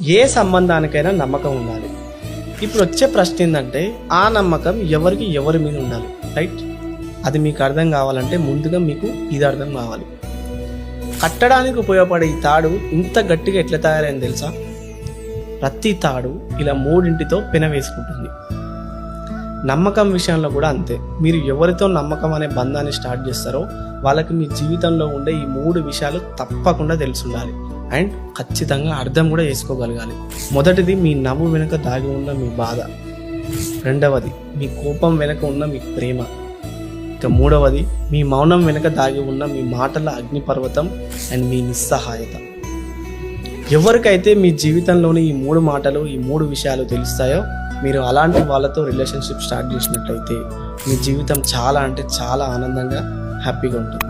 ఏ సంబంధానికైనా నమ్మకం ఉండాలి. ఇప్పుడు వచ్చే ప్రశ్న ఏంటంటే ఆ నమ్మకం ఎవరి మీద ఉండాలి, రైట్? అది మీకు అర్థం కావాలంటే ముందుగా మీకు ఇది అర్థం కావాలి. కట్టడానికి ఉపయోగపడే ఈ తాడు ఇంత గట్టిగా ఎట్లా తయారైంది తెలుసా? ప్రతి తాడు ఇలా 3 పెన వేసుకుంటుంది. నమ్మకం విషయంలో కూడా అంతే. మీరు ఎవరితో నమ్మకం అనే బంధాన్ని స్టార్ట్ చేస్తారో వాళ్ళకి మీ జీవితంలో ఉండే ఈ 3 విషయాలు తప్పకుండా తెలిసి ఉండాలి అండ్ ఖచ్చితంగా అర్థం కూడా చేసుకోగలగాలి. మొదటిది, మీ నవ్వు వెనుక దాగి ఉన్న మీ బాధ. రెండవది, మీ కోపం వెనుక ఉన్న మీ ప్రేమ. ఇక మూడవది, మీ మౌనం వెనుక దాగి ఉన్న మీ మాటల అగ్నిపర్వతం అండ్ మీ నిస్సహాయత. ఎవరికైతే మీ జీవితంలోని ఈ 3 మాటలు, ఈ 3 విషయాలు తెలుస్తాయో మీరు అలాంటి వాళ్ళతో రిలేషన్షిప్ స్టార్ట్ చేసినట్లయితే మీ జీవితం చాలా అంటే చాలా ఆనందంగా, హ్యాపీగా ఉంటుంది.